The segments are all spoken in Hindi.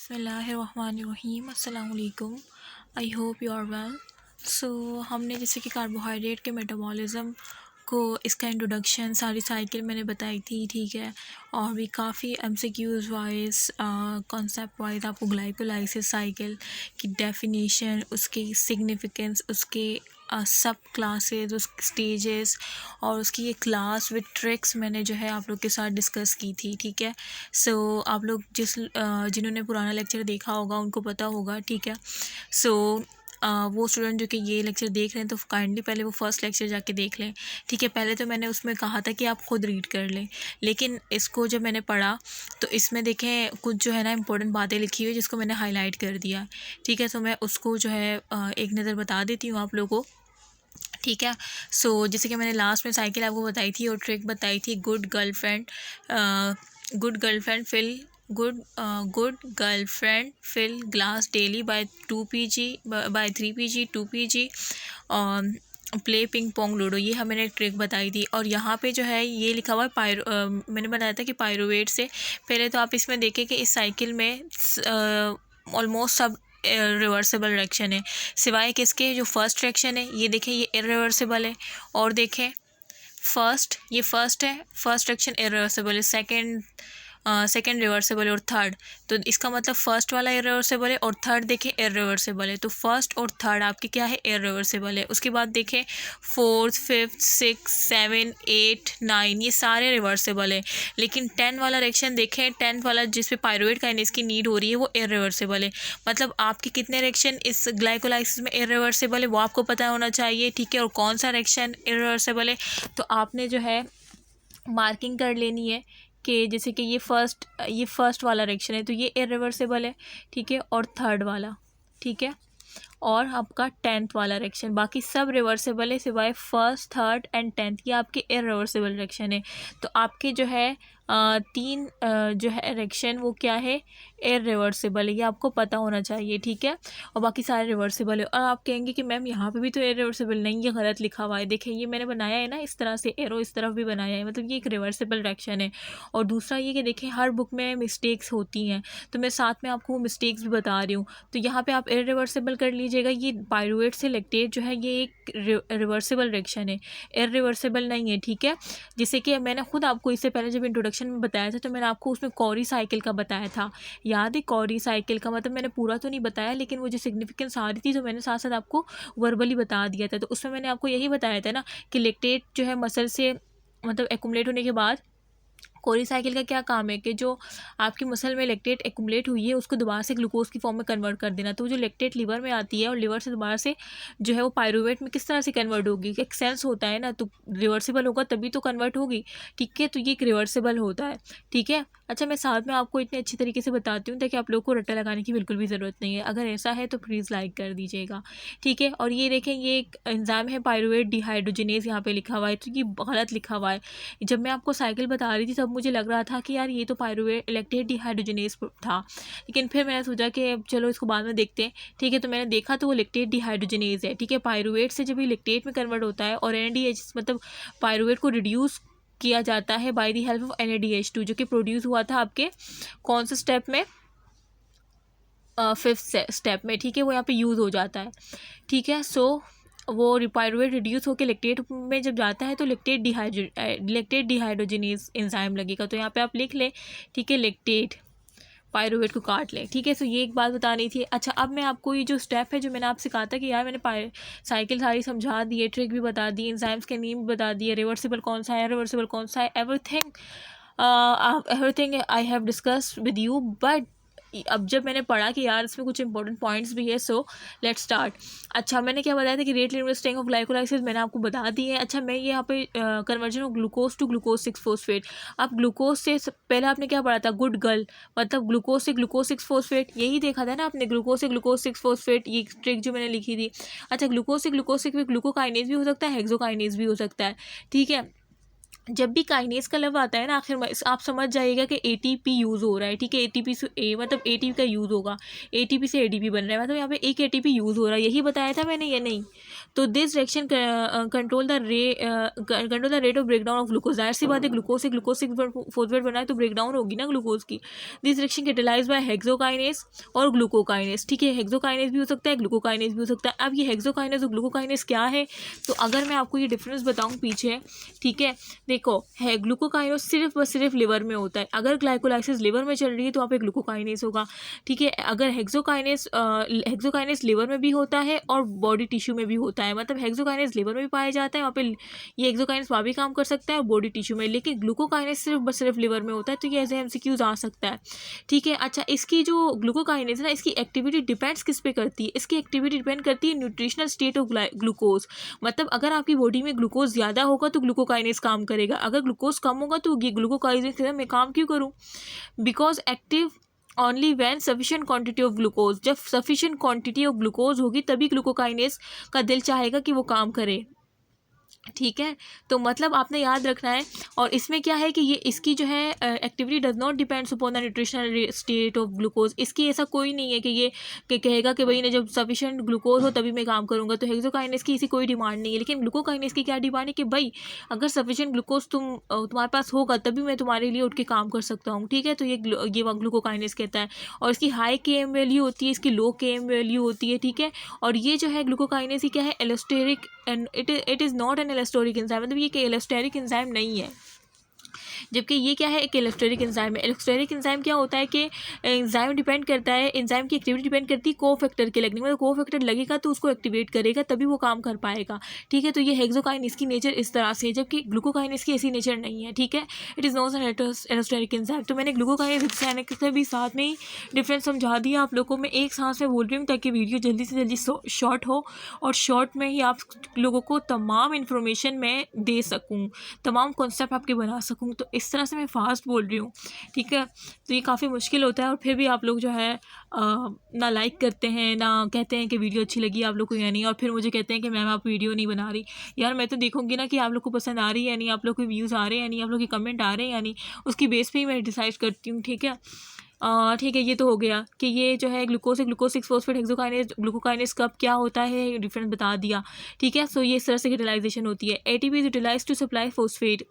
बिस्मिल्लाहिर्रहमानिर्रहीम अस्सलाम वालेकुम। I hope you are well. So हमने जैसे कि कार्बोहाइड्रेट के मेटाबॉलिज़्म को इसका इंट्रोडक्शन सारी साइकिल मैंने बताई थी, ठीक है। और भी काफ़ी एमसीक्यूज़ वाइज कॉन्सेप्ट वाइज आपको ग्लाइकोलाइसिस साइकिल की डेफिनेशन, उसकी सिग्निफिकेंस, उसके सब क्लासेस, उसके स्टेजेस और उसकी ये क्लास विद ट्रिक्स मैंने जो है आप लोग के साथ डिस्कस की थी, ठीक है। सो आप लोग जिन्होंने पुराना लेक्चर देखा होगा उनको पता होगा, ठीक है। सो वो स्टूडेंट जो कि ये लेक्चर देख रहे हैं तो काइंडली पहले वो फर्स्ट लेक्चर जाके देख लें, ठीक है। पहले तो मैंने उसमें कहा था कि आप ख़ुद रीड कर लें, लेकिन इसको जब मैंने पढ़ा तो इसमें देखें कुछ जो है ना इंपॉर्टेंट बातें लिखी हुई जिसको मैंने हाईलाइट कर दिया, ठीक है। तो मैं उसको जो है एक नज़र बता देती हूँ आप लोगों को, ठीक है। सो जैसे कि मैंने लास्ट में साइकिल आपको बताई थी और ट्रिक बताई थी, good girlfriend fill glass daily by 2 pg by 3 pg 2 pg play ping pong ludo, ये मैंने ट्रिक बताई थी। और यहाँ पे जो है ये लिखा हुआ है मैंने बताया था कि पायरुवेट से पहले तो आप इसमें देखें कि इस साइकिल में ऑलमोस्ट सब रिवर्सिबल रिएक्शन है, सिवाय किसके जो फर्स्ट रिएक्शन है, ये देखें ये इरिवर्सिबल है। और देखें ये फर्स्ट है, फर्स्ट रिएक्शन इरिवर्सिबल है, सेकंड रिवर्सिबल है और थर्ड, तो इसका मतलब फर्स्ट वाला इरिवर्सिबल है और थर्ड देखें इरिवर्सिबल है। तो फर्स्ट और थर्ड आपके क्या है, इरिवर्सिबल है। उसके बाद देखें फोर्थ, फिफ्थ, 6, 7, 8, 9 ये सारे रिवर्सिबल है, लेकिन 10 वाला रिएक्शन देखें, 10th वाला जिस पे पायरुवेट काइनेज की नीड हो रही है वो इरिवर्सिबल है। मतलब आपके कितने रिएक्शन इस ग्लाइकोलाइसिस में इरिवर्सिबल है वो आपको पता होना चाहिए, ठीक है। और कौन सा रिएक्शन इरिवर्सिबल है तो आपने जो है मार्किंग कर लेनी है कि जैसे कि ये फर्स्ट वाला रिएक्शन है तो ये इरिवर्सिबल है, ठीक है। और थर्ड वाला, ठीक है। और आपका 10th वाला रिएक्शन, बाकी सब रिवर्सिबल है सिवाय फर्स्ट, थर्ड एंड 10th, ये आपके इरिवर्सिबल रिएक्शन है। तो आपके जो है तीन जो है रिएक्शन वो क्या है, इरिवर्सिबल है, ये आपको पता होना चाहिए, ठीक है। और बाकी सारे रिवर्सिबल है। और आप कहेंगे कि मैम यहाँ पे भी तो इरिवर्सिबल नहीं, ये गलत लिखा हुआ है। देखें ये मैंने बनाया है ना इस तरह से, एरो इस तरफ भी बनाया है, मतलब ये एक रिवर्सिबल रिएक्शन है। और दूसरा ये कि देखें हर बुक में मिस्टेक्स होती हैं, तो मैं साथ में आपको वो मिस्टेक्स भी बता रही हूँ। तो यहाँ पर आप इरिवर्सिबल कर लीजिएगा। ये पायरुवेट से लैक्टेट जो है ये एक रिवर्सिबल रिएक्शन है, इरिवर्सिबल नहीं है, ठीक है। जैसे कि मैंने खुद आपको इससे पहले जब इंट्रोडक्शन में बताया था तो मैंने आपको उसमें कॉरी साइकिल का बताया था, याद है। कॉरी साइकिल का मतलब मैंने पूरा तो नहीं बताया, लेकिन वो जो सिग्निफिकेंस आ रही थी तो मैंने साथ साथ आपको वर्बली बता दिया था। तो उसमें मैंने आपको यही बताया था ना कि लैक्टेट जो है मसल से मतलब एक्युमुलेट होने के बाद कोरी साइकिल का क्या काम है कि जो आपकी मसल में लैक्टेट एक्युमुलेट हुई है उसको दोबारा से ग्लूकोज की फॉर्म में कन्वर्ट कर देना। तो जो लैक्टेट लिवर में आती है और लिवर से दोबारा से जो है वो पायरुवेट में किस तरह से कन्वर्ट होगी, एक सेंस होता है ना, तो रिवर्सिबल होगा तभी तो कन्वर्ट होगी, ठीक है। तो ये एक रिवर्सिबल होता है, ठीक है। अच्छा मैं साथ में आपको इतने अच्छी तरीके से बताती हूँ ताकि आप लोग को रट्टा लगाने की बिल्कुल भी ज़रूरत नहीं है। अगर ऐसा है तो प्लीज़ लाइक कर दीजिएगा, ठीक है। और ये देखें ये एक एंजाइम है पायरुवेट डिहाइड्रोजिनेज, यहाँ पे लिखा हुआ है, तो ये गलत लिखा हुआ है। जब मैं आपको साइकिल बता रही थी तब मुझे लग रहा था कि यार ये तो पायरुवेट लैक्टेट डिहाइड्रोजिनेज था, लेकिन फिर मैंने सोचा कि चलो इसको बाद में देखते हैं, ठीक है। तो मैंने देखा तो वो लैक्टेट डिहाइड्रोजिनेज है, ठीक है। पायरुवेट से जब ये लैक्टेट में कन्वर्ट होता है और NADH मतलब पायरुवेट को रिड्यूस किया जाता है bye the help of NADH2 जो कि प्रोड्यूस हुआ था आपके कौन से स्टेप में, 5th स्टेप में, ठीक है। वो यहाँ पे यूज़ हो जाता है, ठीक है। सो वो पायरुवेट रिड्यूस होकर लैक्टेट में जब जाता है तो लैक्टेट डिहाइड्रोजिनेज एंजाइम लगेगा। तो यहाँ पे आप लिख लें, ठीक है, लैक्टेट, पायरुवेट को काट लें, ठीक है। सो ये एक बात बतानी थी। अच्छा अब मैं आपको ये जो स्टेप है जो मैंने आपसे कहा था कि यार मैंने साइकिल सारी समझा दी है, ट्रिक भी बता दी, एंजाइम्स के नेम भी बता दिए, रिवर्सिबल कौन सा है, रिवर्सिबल कौन सा है, everything I have discussed with you. But अब जब मैंने पढ़ा कि यार इसमें कुछ इंपॉर्टेंट पॉइंट्स भी है, सो लेट्स स्टार्ट। अच्छा मैंने क्या बताया था कि rate limit staying of glycolysis मैंने आपको बता दी है। अच्छा मैं यहाँ पे conversion of glucose to glucose six phosphate, अब ग्लूकोज से पहले आपने क्या पढ़ा था, गुड गर्ल मतलब ग्लूकोज से ग्लूकोज 6-फॉस्फेट, यही देखा था ना आपने, ग्लूकोज से ग्लूकोज 6-फॉस्फेट, ये ट्रिक जो मैंने लिखी थी। अच्छा ग्लूकोज से ग्लूकोज 6 ग्लूकोकाइनेज भी हो सकता है, हेक्सोकाइनेज भी हो सकता है, ठीक है। जब भी काइनेज का लफ्ज़ आता है ना आखिर में आप समझ जाइएगा कि एटीपी यूज़ हो रहा है, ठीक है। एटीपी से मतलब एटीपी का यूज़ होगा, एटीपी से एडीपी बन रहा है, मतलब यहाँ पे एक एटीपी यूज़ हो रहा है, यही बताया था मैंने या नहीं। तो this reaction control the rate of breakdown of glucose. जाहिर सी बात है ग्लूकोज से फॉस्फेट बना है तो ब्रेकडाउन होगी ना ग्लूकोज की। This reaction catalysed by hexokinase और ग्लूकोकाइनेज, ठीक है। हेक्सोकाइनेज भी हो सकता है, ग्लूकोकाइनेज भी हो सकता है। अब ये हेक्सोकाइनेज और ग्लूकोकाइनेज क्या है, तो अगर मैं आपको ये डिफरेंस बताऊँ पीछे, ठीक है। देखो है ग्लूकोकाइनेज सिर्फ बस सिर्फ लिवर में होता है। अगर ग्लाइकोलाइसिस लिवर में चल रही है तो वहाँ पे ग्लूकोकाइनेज होगा, ठीक है। अगर हेक्सोकाइनेज लिवर में भी होता है और बॉडी टिश्यू में भी होता है, मतलब हेक्सोकाइनेज लिवर में भी पाया जाता है, वहाँ पे ये हेक्सोकाइनेज वहाँ भी काम कर सकता है और बॉडी टिश्यू में, लेकिन ग्लूकोकाइनेज सिर्फ बस सिर्फ लिवर में होता है। तो ये ऐसे एमसीक्यूज आ सकता है, ठीक है। अच्छा, इसकी जो ग्लूकोकाइनेज है ना, इसकी एक्टिविटी डिपेंड्स किस पे करती है, इसकी एक्टिविटी डिपेंड करती है न्यूट्रिशनल स्टेट ऑफ ग्लूकोज। मतलब अगर आपकी बॉडी में ग्लूकोज ज़्यादा होगा तो ग्लूकोकाइनेज काम करेगा, अगर ग्लूकोज कम होगा तो ये ग्लूकोकाइनेज मैं काम क्यों करूँ, because active only when sufficient quantity of glucose. जब सफिशिएंट क्वांटिटी ऑफ ग्लूकोज होगी तभी ग्लूकोकाइनेज का दिल चाहेगा कि वो काम करे, ठीक है। तो मतलब आपने याद रखना है। और इसमें क्या है कि ये इसकी जो है activity does not depends upon the nutritional state of glucose. इसकी ऐसा कोई नहीं है कि ये कहेगा कि भाई ने जब सफिशिएंट ग्लूकोज हो तभी मैं काम करूँगा। तो हेक्सोकाइनेज की ऐसी कोई डिमांड नहीं है, लेकिन ग्लूकोकाइनेज की क्या डिमांड है कि भाई अगर सफिशिएंट ग्लूकोज तुम्हारे पास होगा तभी मैं तुम्हारे लिए उठ के काम कर सकता हूँ, ठीक है। तो ये ग्लूकोकाइनेज कहता है। और इसकी हाई KM वैल्यू होती है, इसकी लो KM वैल्यू होती है, ठीक है। और ये जो है ग्लूकोकाइनेज ही क्या है, allosteric and it is not an allosteric enzyme, मतलब ये एलोस्टेरिक एंजाइम नहीं है, जबकि ये क्या है, एक एलोस्टेरिक एंजाइम है। एलोस्टेरिक एंजाइम क्या होता है कि एंजाइम डिपेंड करता है, एंजाइम की एक्टिविटी डिपेंड करती है कोफैक्टर के लगने में, मतलब कोफैक्टर लगेगा तो उसको एक्टिवेट करेगा तभी वो काम कर पाएगा, ठीक है। तो ये हेक्सोकाइनेज की नेचर इस तरह से है, जबकि ग्लूकोकाइनेज की ऐसी नेचर नहीं है, ठीक है। It is not an allosteric enzyme. तो मैंने ग्लूकोकाइनेज से भी साथ में ही डिफरेंस समझा दिया आप लोगों में, एक सांस में बोल रही हूँ ताकि वीडियो जल्दी से जल्दी शॉर्ट हो और शॉर्ट में ही आप लोगों को तमाम इन्फॉर्मेशन मैं दे सकूँ, तमाम कॉन्सेप्ट आपके बना सकूँ। तो इस तरह से मैं फास्ट बोल रही हूँ, ठीक है। तो ये काफ़ी मुश्किल होता है और फिर भी आप लोग जो है ना लाइक करते हैं, ना कहते हैं कि वीडियो अच्छी लगी आप लोग को या नहीं, और फिर मुझे कहते हैं कि मैम आप वीडियो नहीं बना रही। यार मैं तो देखूंगी ना कि आप लोग को पसंद आ रही है या नहीं, आप लोग के व्यूज़ आ रहे हैं या नहीं, आप लोग के कमेंट आ रहे हैं या नहीं, उसकी बेस पे ही मैं डिसाइड करती हूँ, ठीक है। ठीक है, ये तो हो गया कि ये जो है ग्लूकोज 6 फॉस्फेट हेक्सोकाइनेज ग्लूकोकाइनेज कब क्या होता है डिफरेंस बता दिया, ठीक है। सो ये इस तरह से यूटिलाइजेशन होती है। ATP is utilise to supply phosphate,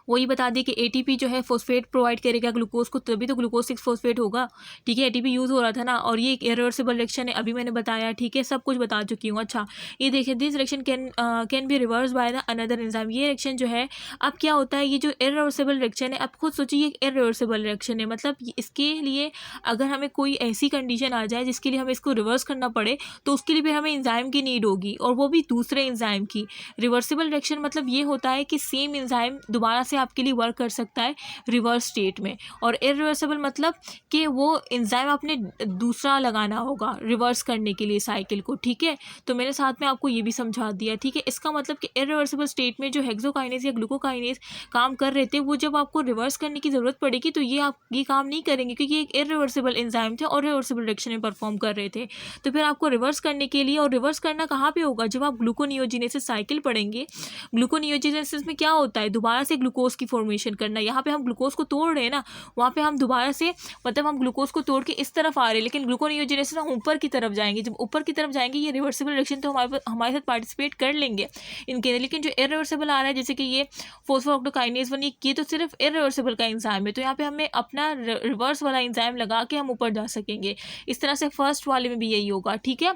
वही बता दें कि ATP जो है फॉस्फेट प्रोवाइड करेगा ग्लूकोज को, तभी तो ग्लूकोज 6 फॉस्फेट होगा, ठीक है। ATP यूज़ हो रहा था ना, और ये एक इरिवर्सिबल रिएक्शन है, अभी मैंने बताया, ठीक है, सब कुछ बता चुकी हूँ। अच्छा ये देखिए, this reaction can be reverse by the another enzyme. ये रिएक्शन जो है अब क्या होता है, ये जो इरिवर्सिबल रिएक्शन है, अब खुद सोचिए ये इरिवर्सिबल रिएक्शन है, मतलब इसके लिए अगर हमें कोई ऐसी कंडीशन आ जाए जिसके लिए हमें इसको रिवर्स करना पड़े तो उसके लिए भी हमें एंजाइम की नीड होगी, और वो भी दूसरे एंजाइम की। रिवर्सिबल रिएक्शन मतलब ये होता है कि सेम एंजाइम दोबारा से आपके लिए वर्क कर सकता है रिवर्स स्टेट में, और इरिवर्सिबल मतलब कि वो एंजाइम आपने दूसरा लगाना होगा रिवर्स करने के लिए साइकिल को, ठीक है। तो मेरे साथ में आपको ये भी समझा दिया, ठीक है। इसका मतलब कि इरिवर्सिबल स्टेट में जो हेक्सोकाइनेज या ग्लूकोकाइनेज काम कर रहे थे, वो जब आपको रिवर्स करने की ज़रूरत पड़ेगी तो ये काम नहीं करेंगे, क्योंकि एक इरिवर्सिबल एंजाइम थे और रिवर्सिबल रिएक्शन में परफॉर्म कर रहे थे। तो फिर आपको रिवर्स करने के लिए, और रिवर्स करना कहाँ पे होगा, जब आप ग्लूकोनियोजिनेसिस साइकिल पढ़ेंगे। ग्लूकोनियोजिनेसिस में क्या होता है, दोबारा से ग्लूकोज की फॉर्मेशन करना। यहाँ पे हम ग्लूकोज को तोड़ रहे हैं ना, वहाँ पे हम दोबारा से मतलब हम ग्लूकोज को तोड़ के इस तरफ आ रहे हैं, लेकिन ग्लूकोनियोजिनेसिस हम ऊपर की तरफ जाएंगे। जब ऊपर की तरफ जाएंगे ये रिवर्सिबल रिएक्शन तो हमारे साथ पार्टिसिपेट कर लेंगे इनके, लेकिन जो इरिवर्सिबल आ रहा है जैसे कि ये फॉस्फोऑक्टोकाइनेज 1, ये तो सिर्फ इरिवर्सिबल का एंजाइम है, तो यहाँ पे हमें अपना रिवर्स वाला एंजाइम लगा के हम ऊपर जा सकेंगे। इस तरह से फर्स्ट वाले में भी यही होगा, ठीक है।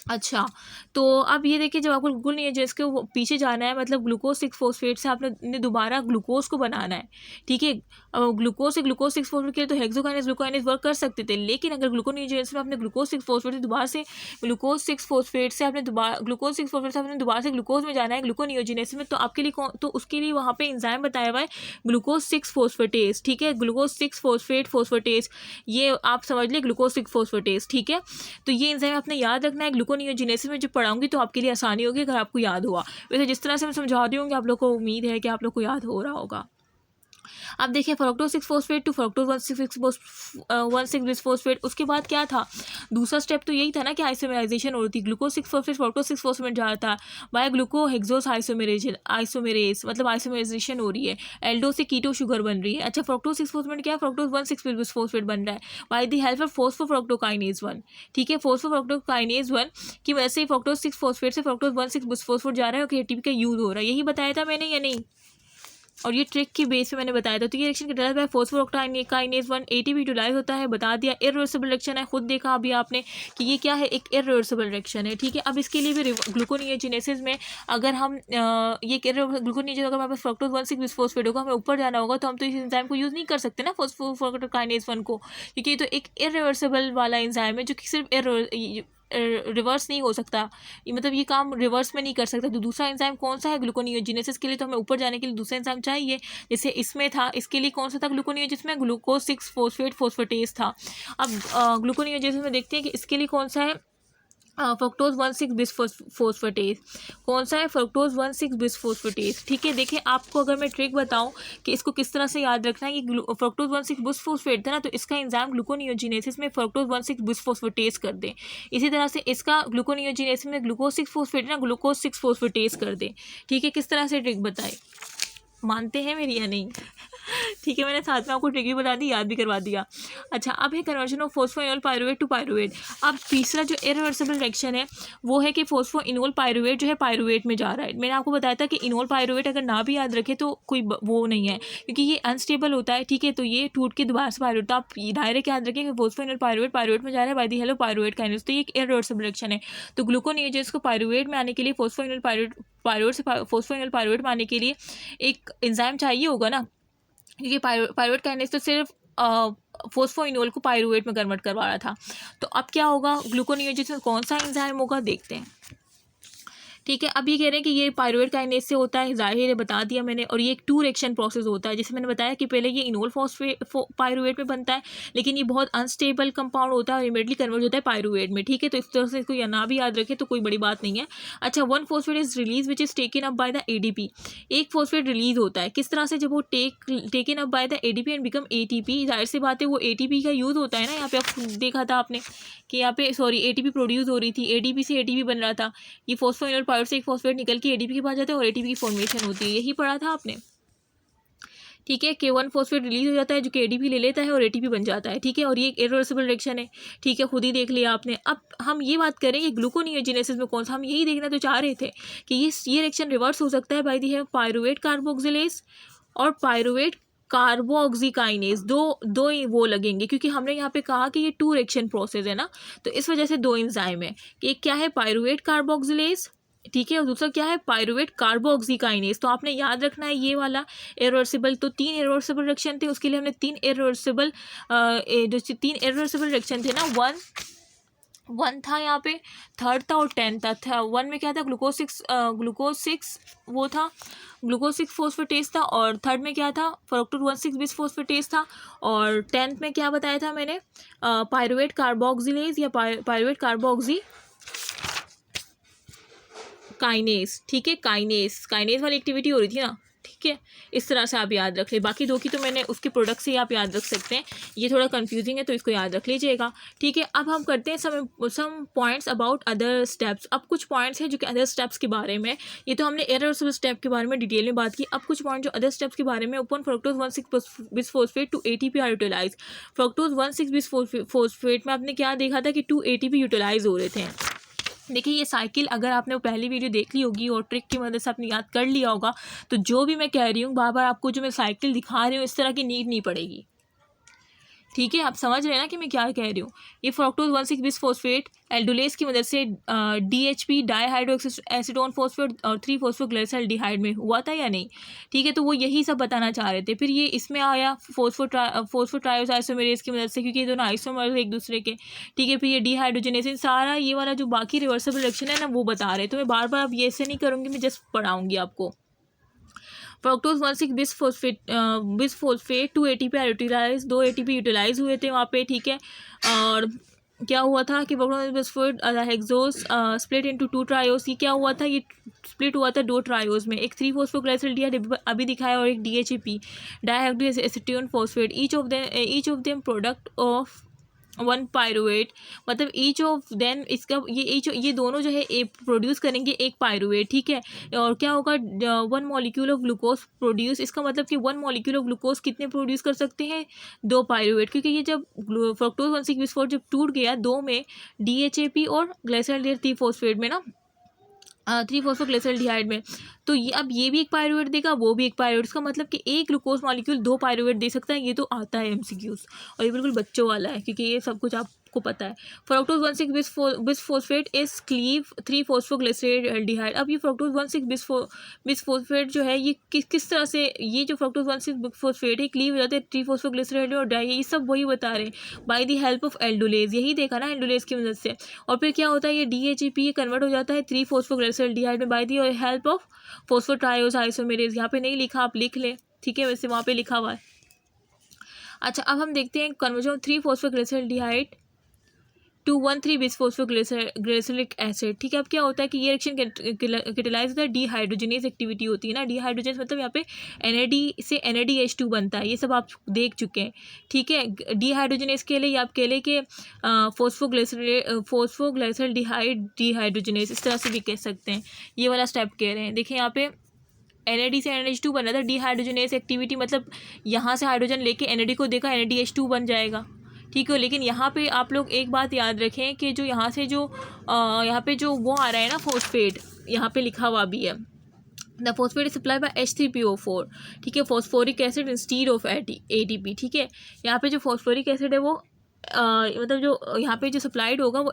अच्छा, तो अब ये देखिए, जब आपको बिल्कुल नहीं है जिसके पीछे जाना है, मतलब ग्लूकोज 6 फॉस्फेट से आपने दोबारा ग्लूकोज को बनाना है, ठीक है। ग्लूकोज 6 फॉस्फेट के लिए तो हेक्सोकाइनेज ग्लूकोकाइनेज वर्क कर सकते थे, लेकिन अगर ग्लूकोनियोजेनेसिस में आपने ग्लूकोज 6 फॉस्फेट से दोबारा से ग्लूकोज 6 फॉस्फेट से आपने दोबारा से ग्लूकोज में जाना है ग्लूकोनियोजेनेसिस में, तो आपके लिए तो उसके लिए वहाँ पे एंजाइम बताया हुआ है ग्लूकोज 6 फॉस्फेटेज, ठीक है। ग्लूकोज 6 फॉस्फेटेज, ये आप समझ लें ग्लूकोज 6 फॉस्फेटेज, ठीक है। तो ये एंजाइम आपने याद रखना है। ग्लूकोनियोजेनेसिस में जो पढ़ाऊंगी तो आपके लिए आसानी होगी अगर आपको याद हुआ। वैसे जिस तरह से मैं समझा रही हूँ कि आप लोग को उम्मीद है कि आप लोग को याद हो रहा होगा। अब देखिए fructose 6 phosphate to fructose 1,6 bis phosphate, उसके बाद क्या था, दूसरा स्टेप तो यही था ना कि आइसोमेराइजेशन हो रही थी, ग्लूकोज 6 फॉस्फेट फ्रक्टोज 6 फॉस्फेट जा रहा था, बाय ग्लूकोहेक्सोस आइसोमेरेज मतलब आइसोमेराइजेशन हो रही है, एल्डो से कीटो शुगर बन रही है। अच्छा फ्रक्टोज 6 फॉस्फेट क्या है, फ्रक्टोज 1,6 बिस फॉस्फेट बन रहा है बाय दी हेल्प ऑफ फोस्फोफ्रक्टोकाइनेज 1। ठीक है, फोस्फोफ्रक्टोकाइनेज 1 की वजह से फ्रक्टोज 6 फॉस्फेट से फ्रक्टोज 1,6 बिस फॉस्फेट जा रहा है और एटीपी का यूज हो रहा है, यही बताया था मैंने या नहीं, और ये ट्रिक की बेस पे मैंने बताया था। तो ये reaction catalysed by phosphofructokinase 1, ATP utilise होता है, बता दिया इरिवर्सिबल रिएक्शन है, खुद देखा अभी आपने कि ये क्या है, एक इरिवर्सिबल रिएक्शन है। ठीक है, अब इसके लिए भी ग्लूकोनियोजेनेसिस में अगर हम ये ग्लूकोनियोजेनेसिस अगर हमारे पास फ्रक्टोज 1,6 बिसफॉस्फेट होगा, हमें ऊपर जाना होगा, तो हम तो इस एंजाइम को यूज़ नहीं कर सकते ना फोस्फोऑक्टाइनेज 1 को, क्योंकि ये तो एक इरिवर्सिबल वाला एंजाइम है जो कि सिर्फ रिवर्स नहीं हो सकता, ये मतलब ये काम रिवर्स में नहीं कर सकता। तो दूसरा एंजाइम कौन सा है, ग्लूकोनियोजेनेसिस के लिए तो हमें ऊपर जाने के लिए दूसरा एंजाइम चाहिए, जैसे इसमें था, इसके लिए कौन सा था ग्लूकोनियोजेनेसिस में, ग्लूकोज 6 फॉस्फेट फोस्फेटेज था। अब ग्लूकोनियोजेनेसिस में देखते हैं कि इसके लिए कौन सा है, फ्रक्टोज 1,6 बिसफॉस्फेटेज, कौन सा है, फ्रक्टोज 1,6 बिसफॉस्फेटेज। ठीक है, देखिए आपको अगर मैं ट्रिक बताऊं कि इसको किस तरह से याद रखना है, कि फ्रक्टोज 1,6 बिसफॉस्फेट था ना, तो इसका एंजाइम ग्लूकोनियोजेनेसिस में फ्रक्टोज 1,6 बिसफॉस्फेटेज कर दें, इसी तरह से इसका ग्लूकोनियोजेनेसिस में ग्लूकोज 6 फॉस्फेट ना ग्लूकोज 6 फॉस्फेटेज कर दें। ठीक है, किस तरह से ट्रिक बताए, मानते हैं मेरी या नहीं? ठीक है, मैंने साथ में आपको ट्रिक भी बता दी, याद भी करवा दिया। अच्छा, अब है conversion of phosphoenol pyruvate to pyruvate. अब तीसरा जो इरिवर्सिबल रिएक्शन है वो है कि फोस्फोइनोल पायरुवेट जो है पायरुवेट में जा रहा है। मैंने आपको बताया था कि इनोल पायरुवेट अगर ना भी याद रखे तो कोई वो नहीं है, क्योंकि ये अनस्टेबल होता है। ठीक है, तो ये टूट के दोबारा से पायरुवेट, तो आप डायरेक्ट याद रखें कि फोस्फोइनोल पायरुवेट में जा रहा है by the hello pyruvate kinase, तो ये एक इरिवर्सिबल रिएक्शन है। तो ग्लूकोनियोजेनेसिस को पायरुवेट में आने के लिए पायरुवेट से फोस्फोइनोल पायरुवेट में आने के लिए एक एंजाइम चाहिए होगा ना, क्योंकि पायरुवेट काइनेज तो सिर्फ फोस्फोइनोल को पायरुवेट में कन्वर्ट करवा रहा था। तो अब क्या होगा, ग्लूकोनियोजेनेसिस कौन सा एंजाइम होगा, देखते हैं। ठीक है, अब ये कह रहे हैं कि ये पायरुवेट काइनेज से होता है, जाहिर है बता दिया मैंने, और ये एक 2 रिएक्शन प्रोसेस होता है, जैसे मैंने बताया कि पहले ये इनोल पायरुवेट में बनता है, लेकिन ये बहुत अनस्टेबल कंपाउंड होता है और इमीडिएटली कन्वर्ट होता है पायरुवेट में। ठीक है, तो इस तरह से इसको या ना भी याद रखे तो कोई बड़ी बात नहीं है। अच्छा, 1 phosphate is release which is taken up by the ADP. एक फॉस्फेट रिलीज होता है, किस तरह से, जब वो taken up by the ADP and become ATP, जाहिर सी बात है वो एटीपी का यूज होता है ना, यहाँ पे आप देखा था आपने कि यहाँ पे एटीपी प्रोड्यूस हो रही थी, एडीपी से एटीपी बन रहा था, ये फोस्फोइनोल पायरुवेट से एक फॉस्फेट निकल के एडीपी के पास जाता है और एटीपी की फॉर्मेशन होती है, यही पढ़ा था आपने। ठीक है, K1 फॉस्फेट रिलीज हो जाता है जो कि एडीपी ले लेता है और एटीपी बन जाता है। ठीक है, और ये एक इरिवर्सिबल रिएक्शन है। ठीक है, खुद ही देख लिया आपने। अब हम ये बात करें कि ग्लूकोनियोजेनेसिस में कौन सा, हम यही देखना तो चाह रहे थे कि ये रिएक्शन रिवर्स हो सकता है बाय दी है पायरुवेट कार्बोक्सिलेज और पायरुवेट कार्बोऑक्सीकाइनेज, दो ही वो लगेंगे, क्योंकि हमने यहाँ पे कहा कि ये 2 रिएक्शन प्रोसेस है ना, तो इस वजह से 2 एंजाइम है कि एक क्या है पायरुवेट कार्बोक्सिलेज, ठीक है, और दूसरा क्या है पायरुवेट कार्बोऑक्सीकाइनेज। तो आपने याद रखना है ये वाला इरिवर्सिबल, तो 3 इरिवर्सिबल रिएक्शन थे, उसके लिए हमने 3 इरिवर्सिबल रिएक्शन थे ना, वन था यहाँ पे, थर्ड था और 10 था। 1 में क्या था, ग्लूकोज 6 वो था, ग्लूकोज 6 फॉस्फेटेज था, और थर्ड में क्या था, फ्रक्टोज 1,6 बिसफॉस्फेटेज था, और 10th में क्या बताया था मैंने, पायरुवेट कार्बोक्सिलेज या पायरुवेट कार्बोऑक्सी काइनेज। ठीक है, काइनेज वाली एक्टिविटी हो रही थी ना। ठीक है, इस तरह से आप याद रख ले, बाकी 2 की तो मैंने उसके प्रोडक्ट से ही आप याद रख सकते हैं, ये थोड़ा कंफ्यूजिंग है तो इसको याद रख लीजिएगा। ठीक है, अब हम करते हैं some points about other steps. अब कुछ पॉइंट्स हैं जो कि अदर स्टेप्स के बारे में, ये तो हमने इरिवर्सिबल स्टेप के बारे में डिटेल में बात की। अब कुछ पॉइंट जो अदर स्टेप्स के बारे में, open fructose 1,6 bisphosphate to ATP are utilise. Fructose 1,6 bisphosphate में आपने क्या देखा था कि 2 एटीपी यूटिलाइज हो रहे थे। देखिए, ये साइकिल अगर आपने वो पहली वीडियो देख ली होगी और ट्रिक की मदद से आपने याद कर लिया होगा, तो जो भी मैं कह रही हूँ बार बार आपको जो मैं साइकिल दिखा रही हूँ इस तरह की नीड नहीं पड़ेगी। ठीक है, आप समझ रहे हैं ना कि मैं क्या कह रही हूँ। ये फ्रक्टोज 1,6 बिसफॉस्फेट एल्डोलेज की मदद से DHP डाईहाइड्रो एसीटोन फॉस्फेट और 3 फॉस्फोग्लिसराल्डिहाइड में हुआ था या नहीं। ठीक है, तो वो यही सब बताना चाह रहे थे। फिर ये इसमें आया फोस्फोट्रायोज आइसोमेरेज की मदद से, क्योंकि ये दोनों आइसोमर्स एक दूसरे के। ठीक है, फिर ये डिहाइड्रोजनेसिस, सारा ये वाला जो बाकी रिवर्सिबल रिएक्शन है ना वो बता रहे। तो मैं बार बार अब ये ऐसे नहीं करूँगी, मैं जस्ट पढ़ाऊँगी आपको। Fructose 1,6 bisphosphate 2 ATP utilise, 2 ATP utilise हुए थे वहाँ पे। ठीक है, और क्या हुआ था कि phosphate hexose split into 2 triose. ये क्या हुआ था, ये स्प्लिट हुआ था 2 ट्रायोस में, एक 3-फॉस्फोग्लाइसिल्डिहाइड अभी दिखाया और एक DHAP dihydroxyacetone phosphate. Each of them product of 1 pyruvate, मतलब ईच ऑफ देम इसका ये दोनों जो है प्रोड्यूस करेंगे एक पायरुवेट, ठीक है। और क्या होगा, 1 मॉलिक्यूल ऑफ ग्लूकोज प्रोड्यूस, इसका मतलब कि 1 मॉलिक्यूल ऑफ ग्लूकोज कितने प्रोड्यूस कर सकते हैं, 2 पायरुवेट, क्योंकि ये जब फ्रक्टोज 1,6-बिस्फोर जब टूट गया 2 में, DHAP और ग्लाइसिल्डिहाइड 3-फॉस्फेट में ना, 3-फॉस्फोग्लिसरॉल्डिहाइड में, तो ये अब ये भी एक पायरुवेट देगा, वो भी एक पायरुवेट, इसका मतलब कि एक ग्लूकोज मॉलिक्यूल 2 पायरुवेट दे सकता है। ये तो आता है MCQs, और ये बिल्कुल बच्चों वाला है क्योंकि ये सब कुछ आपको पता है। Fructose one six bisphosphate is cleave three phosphoglyceraldehyde. अब ये फ्रक्टोज 1,6-बिसफॉस्फेट जो है ये किस तरह से, ये जो फ्रक्टोज 1,6-बिसफॉस्फेट है क्लीव हो जाते हैं 3-फॉस्फोग्लिसरॉल्ड और डाई, ये सब वही बता रहे हैं bye the help of aldolase, यही देखा ना एल्डोलेज की मदद से। और फिर क्या होता है, ये DHAP कन्वर्ट हो जाता है 3-फॉस्फोग्लिसरॉल्डिहाइड में by the help of phosphotriose isomerase. यहाँ पे नहीं लिखा, आप लिख लें, ठीक है, वैसे वहाँ पे लिखा हुआ है। अच्छा, अब हम देखते हैं कन्वर्जन ऑफ 3-फॉस्फोग्लिसरॉल्डिहाइड टू 1,3-बिसफॉस्फोग्लिसरिक एसिड, ठीक है। अब क्या होता है कि ये रिएक्शन कैटेलाइज होता है, डीहाइड्रोजनेज एक्टिविटी होती है ना, डीहाइड्रोजनेज मतलब यहाँ पे NAD से NADH2 बनता है, ये सब आप देख चुके हैं, ठीक है। डीहाइड्रोजनेज के लिए आप कह लें कि फॉस्फोग्लिसरॉल्डिहाइड डीहाइड्रोजनेज, इस तरह से भी कह सकते हैं, ये वाला स्टेप कह रहे हैं। देखिए यहाँ पे NAD से NADH2 बना था, डीहाइड्रोजनेज एक्टिविटी मतलब यहाँ से हाइड्रोजन लेके NAD को देखा, NADH2 बन जाएगा, ठीक है। लेकिन यहाँ पे आप लोग एक बात याद रखें कि जो यहाँ से जो यहाँ पे जो वो आ रहा है ना फॉस्फेट, यहाँ पे लिखा हुआ भी है, the phosphate is supply bye H3PO4, ठीक है, phosphoric acid instead of ATP, ठीक है। यहाँ पे जो फॉस्फोरिक एसिड है वो मतलब जो यहाँ पे जो सप्लाइड होगा वो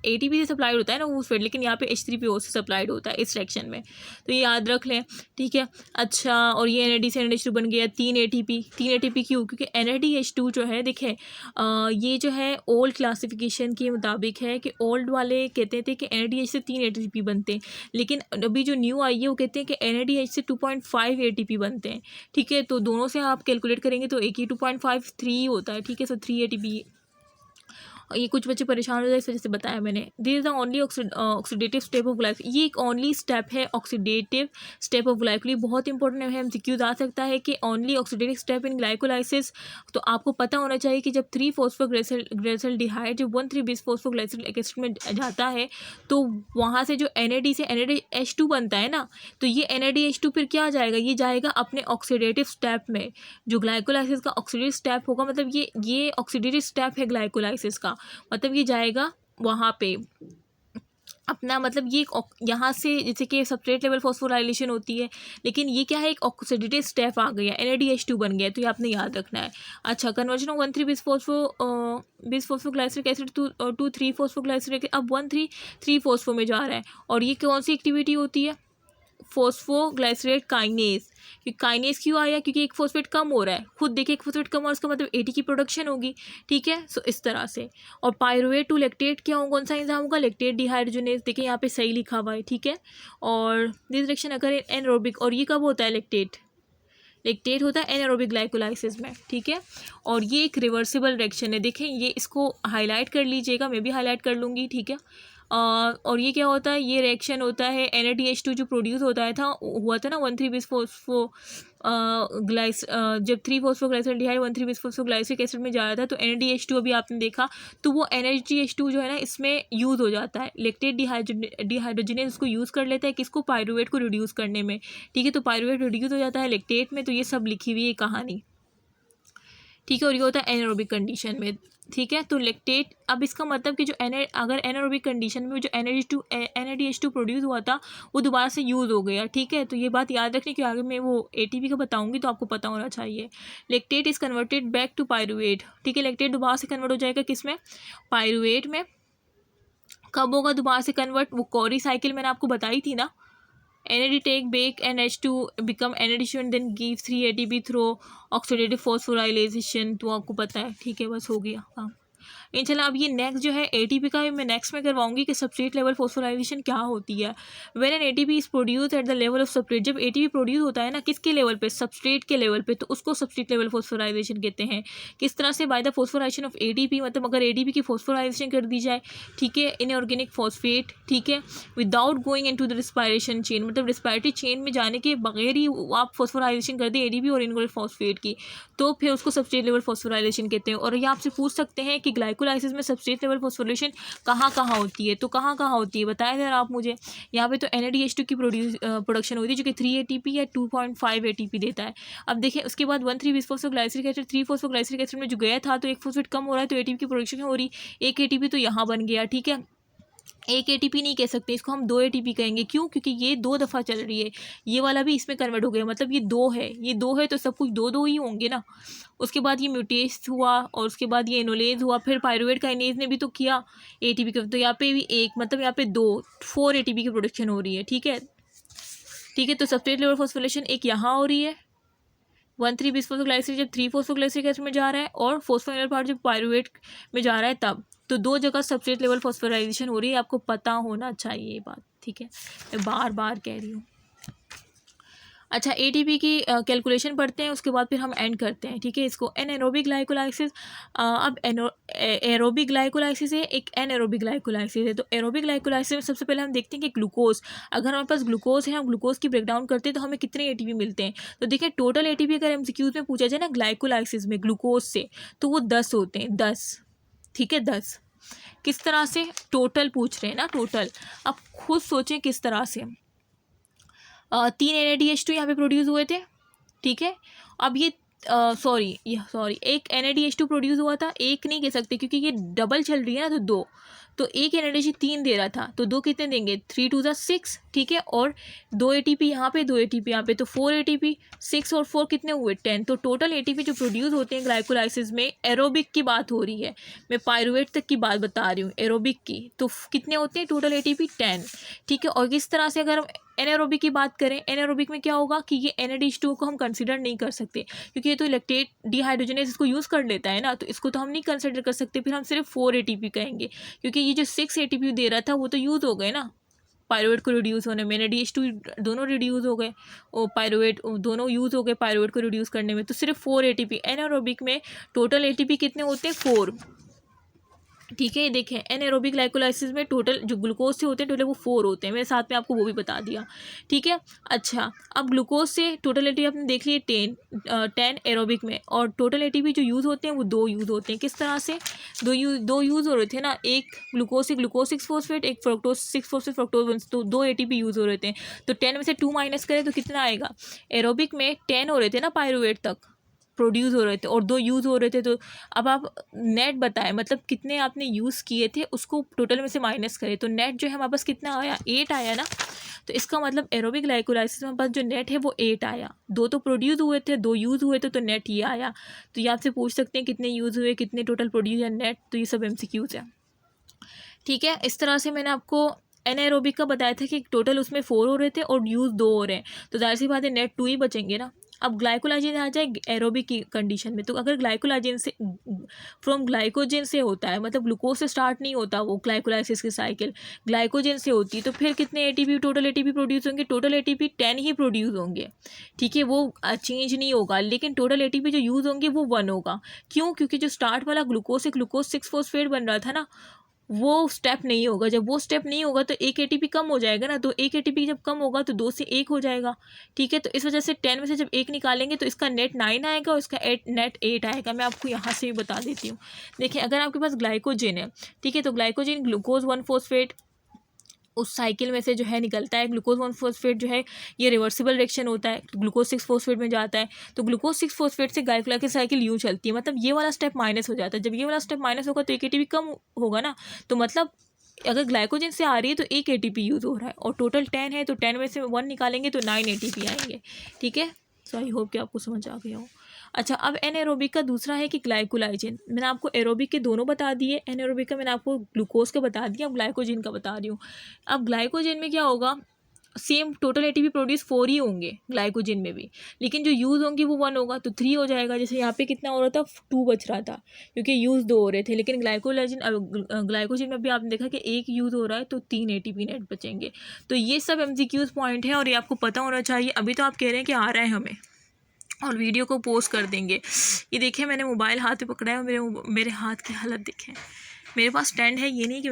ATP से सप्लाइड होता है ना फॉस्फेट, लेकिन यहाँ पे H3PO से सप्लाइड होता है इस रिएक्शन में, तो ये याद रख लें, ठीक है। अच्छा, और ये NAD से NADH2 बन गया 3 ATP क्यों, क्योंकि NADH2 जो है देखें ये जो है ओल्ड क्लासिफिकेशन के मुताबिक है कि ओल्ड वाले कहते थे कि NADH से 3 ATP बनते हैं, लेकिन अभी जो न्यू आई है वो कहते हैं कि NADH से 2.5 ATP बनते हैं, ठीक है। तो दोनों से आप कैलकुलेट करेंगे तो एक ही 2.5 3 होता है, ठीक है। सो 3 ATP, ये कुछ बच्चे परेशान हो जाए इस वजह से बताया मैंने। This is the only oxidative step of glycol, ये एक ओनली स्टेप है ऑक्सीडेटिव स्टेप ऑफ ग्लाइकोल, ये बहुत इंपॉर्टेंट है, MCQs आ सकता है कि only oxidative step in glycolysis. तो आपको पता होना चाहिए कि जब 3-फॉस्फोग्लिसरॉल्डिहाइड जब 1,3-बिसफॉस्फोग्लिसरिक एसिड में जाता है तो वहाँ से जो NAD से NADH2 बनता है ना, तो ये NADH2 फिर क्या जाएगा, ये जाएगा अपने ऑक्सीडेटिव स्टेप में, जो ग्लाइकोलाइसिस का ऑक्सीडेटिव स्टेप होगा, मतलब ये ऑक्सीडेटिव स्टेप है ग्लाइकोलाइसिस का, मतलब ये जाएगा वहाँ पे अपना, मतलब ये यहाँ से जैसे कि सबस्ट्रेट लेवल फॉस्फोराइलेशन होती है, लेकिन ये क्या है, एक ऑक्सीडेटिव स्टेप आ गया, NADH2 बन गया, तो ये आपने याद रखना है। अच्छा, कन्वर्जन ऑफ 1,3-बिसफॉस्फोग्लिसरिक एसिड टू 3-फॉस्फोग्लिसरिक, अब 1,3-3-फॉस्फो में जा रहा है, और ये कौन सी एक्टिविटी होती है, फॉस्फोग्लाइसरेट काइनेज। काइनेज क्यों आया, क्योंकि एक फॉस्फेट कम हो रहा है, खुद देखिए एक फॉस्फेट कम हो रहा है, इसका मतलब AT की प्रोडक्शन होगी, ठीक है। सो इस तरह से। और पायरुवेट टू लैक्टेट क्या होगा, कौन सा एंजाइम होगा, लैक्टेट डिहाइड्रोजनेज, देखिए यहाँ पे सही लिखा हुआ है, ठीक है। और दिस रिएक्शन अगर एनारोबिक, और ये कब होता है, लैक्टेट होता है एनारोबिक ग्लाइकोलाइसिस में, ठीक है। और ये एक रिवर्सिबल रिएक्शन है, देखें ये इसको हाईलाइट कर लीजिएगा, मैं भी हाईलाइट कर लूँगी, ठीक है। और ये क्या होता है, ये रिएक्शन होता है NADH2 जो प्रोड्यूस हुआ था ना 1,3-बिसफॉस्फो जब 3-फॉस्फोग्लिसरॉल्डिहाइड 1,3-बिसफॉस्फोग्लिसरिक एसिड में जा रहा था, तो NADH2 अभी आपने देखा, तो वो NADH2 जो है ना इसमें यूज़ हो जाता है, लैक्टेट डिहाइड्रोजनेज उसको यूज़ कर लेता है किसको, पायरुवेट को रिड्यूस करने में, ठीक है। तो पायरुवेट रिड्यूस हो जाता है लैक्टेट में, तो ये सब लिखी हुई है कहानी, ठीक है। और ये होता है एनारोबिक कंडीशन में, ठीक है। तो लैक्टेट, अब इसका मतलब कि जो अगर एनारोबिक कंडीशन में जो NADH2 प्रोड्यूस हुआ था वो दोबारा से यूज़ हो गया, ठीक है। तो ये बात याद रखने की, आगे मैं वो ATP का बताऊंगी तो आपको पता होना चाहिए। Lactate is converted back to pyruvate, ठीक है। लैक्टेट दोबारा से कन्वर्ट हो जाएगा किस में, पायरुवेट में। कब होगा दोबारा से कन्वर्ट, वो कॉरी साइकिल मैंने आपको बताई थी ना, NAD take back and H2 become NADH2 and then give 3 ATP through oxidative phosphorylation, तो आपको पता है, ठीक है, बस हो गया काम। इंशाल्लाह। अब ये नेक्स्ट जो है एटीपी का मैं नेक्स्ट में करवाऊंगी कि सबस्ट्रेट लेवल फॉस्फोराइलेशन क्या होती है। When an ATP is produce at the level of substrate, जब एटीपी प्रोड्यूस होता है ना किसके लेवल पे, सबस्ट्रेट के लेवल पे, तो उसको सबस्ट्रेट लेवल फॉस्फोराइलेशन कहते हैं। किस तरह से, by the phosphorylation of ATP, मतलब अगर एटीपी की फॉस्फोराइलेशन कर दी जाए, ठीक है, इनऑर्गेनिक फॉस्फेट, ठीक है, without going into the respiration chain, मतलब रिस्पायरेटरी चेन में जाने के बगैर ही आप फॉस्फोराइलेशन कर दें एटीपी और इनऑर्गेनिक फॉस्फेट की, तो फिर उसको सबस्ट्रेट लेवल फॉस्फोराइलेशन कहते हैं। और ये आपसे पूछ सकते हैं कि ग्लाइकोलाइसिस में सबस्ट्रेट लेवल फॉस्फोराइलेशन कहाँ कहाँ होती है, तो कहाँ कहाँ होती है बताएं जरा आप मुझे। यहाँ पे तो NADH2 की प्रोडक्शन होती है जो कि 3 ATP या 2.5 ATP देता है। अब देखें उसके बाद 1,3-बिसफॉस्फोग्लाइसरिक एसिड, 3-फॉस्फोग्लाइसरिक एसिड में जो गया था तो एक फॉस्फेट कम हो रहा है तो ATP की प्रोडक्शन हो रही, एक ATP तो यहाँ बन गया, ठीक है। एक ATP नहीं कह सकते, इसको हम 2 ATP कहेंगे। क्यों? क्योंकि ये 2 दफ़ा चल रही है, ये वाला भी इसमें कन्वर्ट हो गया, मतलब ये 2 है, ये 2 है तो सब कुछ 2 ही होंगे ना। उसके बाद ये म्यूटेस हुआ और उसके बाद ये एनोलेज हुआ, फिर पायरुवेट काइनेज ने भी तो किया ATP का, तो यहाँ पे भी एक, मतलब यहाँ पे 4 ATP की प्रोडक्शन हो रही है, ठीक है, ठीक है। तो सबस्ट्रेट लेवल फॉस्फोरिलेशन एक यहाँ हो रही है, 1,3-बिसफॉस्फोग्लाइसरेट जब 3-फॉस्फोग्लाइसरिक एसिड में जा रहा है और फॉस्फोनिल पार्ट जब पायरुवेट में जा रहा है तब, तो 2 जगह सबस्ट्रेट लेवल फॉस्फोराइलेशन हो रही है, आपको पता होना चाहिए ये बात, ठीक है, मैं बार बार कह रही हूँ। अच्छा, ATP की कैलकुलेशन पढ़ते हैं, उसके बाद फिर हम एंड करते हैं, ठीक है इसको। एनाएरोबिक ग्लाइकोलाइसिस, अब एरोबिक ग्लाइकोलाइसिस है, एक एनाएरोबिक ग्लाइकोलाइसिस है। तो एरोबिक ग्लाइकोलाइसिस में सबसे पहले हम देखते हैं कि ग्लूकोज, अगर हमारे पास ग्लूकोज है, हम ग्लूकोज की ब्रेकडाउन करते हैं तो हमें कितने ATP मिलते हैं। तो देखिए टोटल ATP अगर MCQs में पूछा जाए ना ग्लाइकोलाइसिस में ग्लूकोज से, तो वो 10 होते हैं, 10, ठीक है, 10। किस तरह से टोटल पूछ रहे हैं ना, टोटल, अब खुद सोचें किस तरह से। 3 NADH2 यहाँ पे प्रोड्यूस हुए थे, ठीक है। अब ये सॉरी एक NADH2 प्रोड्यूस हुआ था, एक नहीं कह सकते क्योंकि ये डबल चल रही है ना, तो 2, तो एक NADH 3 दे रहा था, तो 2 कितने देंगे, 3 2 6, ठीक है, और 2 ATP यहाँ पे, 2 ATP यहाँ पे, तो 4 ATP, 6 और 4 कितने हुए, 10। तो टोटल ATP जो प्रोड्यूस होते हैं ग्लाइकोलाइसिस में, एरोबिक की बात हो रही है, मैं पायरुवेट तक की बात बता रही हूँ, एरोबिक की, तो कितने होते हैं टोटल ATP, 10, ठीक है। और किस तरह से अगर हम एनाएरोबिक की बात करें, एनाएरोबिक में क्या होगा कि ये NADH2 को हम कंसिडर नहीं कर सकते क्योंकि ये तो लैक्टेट डिहाइड्रोजनेज इसको यूज़ कर लेता है ना, तो इसको तो हम नहीं कंसिडर कर सकते, फिर हम सिर्फ 4 ATP कहेंगे क्योंकि ये जो 6 ATP दे रहा था वो तो यूज़ हो गए ना पायरुवेट को रिड्यूस होने में, NADH2 दोनों रिड्यूस हो गए और पायरुवेट दोनों यूज़ हो गए पायरुवेट को रिड्यूस करने में, तो सिर्फ 4 ATP। एनाएरोबिक में टोटल ATP कितने होते हैं, 4, ठीक है। ये देखें एनाएरोबिक ग्लाइकोलाइसिस में टोटल जो ग्लूकोज से होते हैं टोटल वो 4 होते हैं, मैंने साथ में आपको वो भी बता दिया, ठीक है। अच्छा, अब ग्लूकोज से टोटल ATP आपने देख लिए 10 एरोबिक में, और टोटल ATP जो यूज़ होते हैं वो 2 यूज़ होते हैं। किस तरह से, 2 यूज़ हो रहे थे ना, एक ग्लूकोज से ग्लूकोज 6 फॉस्फेट, एक फ्रक्टोज 6 फॉस्फेट फ्रक्टोज 1, तो 2 ATP यूज़ हो रहे थे। तो 10 में से 2 माइनस करें तो कितना आएगा, एरोबिक में 10 हो रहे थे ना पायरुवेट तक प्रोड्यूस हो रहे थे और 2 यूज़ हो रहे थे, तो अब आप नेट बताएं, मतलब कितने आपने यूज़ किए थे उसको टोटल में से माइनस करें, तो नेट जो है हमारे पास कितना आया, 8 आया ना। तो इसका मतलब एरोबिक ग्लाइकोलाइसिस में पास जो नेट है वो 8 आया, 2 तो प्रोड्यूस हुए थे, 2 यूज़ हुए थे, तो नेट ये आया। तो ये आपसे पूछ सकते हैं कितने यूज़ हुए, कितने टोटल प्रोड्यूस या नेट, तो ये सब MCQs है, ठीक है। इस तरह से मैंने आपको एनाएरोबिक का बताया था कि टोटल उसमें 4 हो रहे थे और यूज़ 2 हो रहे हैं, तो जाहिर सी बात है नेट 2 ही बचेंगे ना। अब ग्लाइकोलाइजेन आ जाए एरोबिक की कंडीशन में, तो अगर ग्लाइकोलाइजेन से फ्रॉम ग्लाइकोजन से होता है, मतलब ग्लूकोज से स्टार्ट नहीं होता वो ग्लाइकोलाइसिस की साइकिल, ग्लाइकोजन से होती है, तो फिर कितने ATP टोटल ATP प्रोड्यूस होंगे, टोटल ATP 10 ही प्रोड्यूस होंगे, ठीक है, वो चेंज नहीं होगा, लेकिन टोटल ATP जो यूज़ होंगे वो 1 होगा। क्यों? क्योंकि जो स्टार्ट वाला ग्लूकोज से ग्लूकोज 6 फॉस्फेट बन रहा था ना, वो स्टेप नहीं होगा, जब वो स्टेप नहीं होगा तो एक ATP कम हो जाएगा ना, तो एक ATP जब कम होगा तो 2 से 1 हो जाएगा, ठीक है। तो इस वजह से 10 में से जब 1 निकालेंगे तो इसका नेट 9 आएगा और इसका नेट 8 आएगा। मैं आपको यहाँ से भी बता देती हूँ। देखिए अगर आपके पास ग्लाइकोजन है, ठीक है, तो ग्लाइकोजन ग्लूकोज 1 फॉस्फेट उस साइकिल में से जो है निकलता है, ग्लूकोज 1 फॉस्फेट जो है ये रिवर्सिबल रिएक्शन होता है, ग्लूकोज 6 फॉस्फेट में जाता है, तो ग्लूकोज 6 फॉस्फेट से ग्लाइकोला की साइकिल यूँ चलती है, मतलब ये वाला स्टेप माइनस हो जाता है। जब ये वाला स्टेप माइनस होगा तो एक ATP कम होगा ना, तो मतलब अगर ग्लाइकोजन से आ रही है तो एक ATP यूज़ हो रहा है, और टोटल 10 है तो 10 में से 1 निकालेंगे तो 9 ATP आएंगे, ठीक है। सो आई होप कि आपको समझ आ गया हो। अच्छा, अब एनाएरोबिक का दूसरा है कि ग्लाइकोलाइजेन। मैंने आपको एरोबिक के दोनों बता दिए, एनाएरोबिक का मैंने आपको ग्लूकोज का बता दिया, अब ग्लाइकोजन का बता रही हूँ। अब ग्लाइकोजन में क्या होगा, सेम टोटल एटीपी प्रोड्यूस 4 ही होंगे ग्लाइकोजन में भी, लेकिन जो यूज़ होंगे वो 1 होगा, तो 3 हो जाएगा। जैसे यहाँ पे कितना हो रहा था, 2 बच रहा था क्योंकि यूज़ 2 हो रहे थे, लेकिन ग्लाइकोजन में भी आपने देखा कि 1 यूज़ हो रहा है तो 3 एटीपी नेट बचेंगे। तो ये सब MCQs पॉइंट है और ये आपको पता होना चाहिए। अभी तो आप कह रहे हैं कि आ रहा है हमें और वीडियो को पोस्ट कर देंगे। ये देखिए मैंने मोबाइल हाथ में पकड़ा है और मेरे हाथ की हालत देखें। मेरे पास स्टैंड है, ये नहीं कि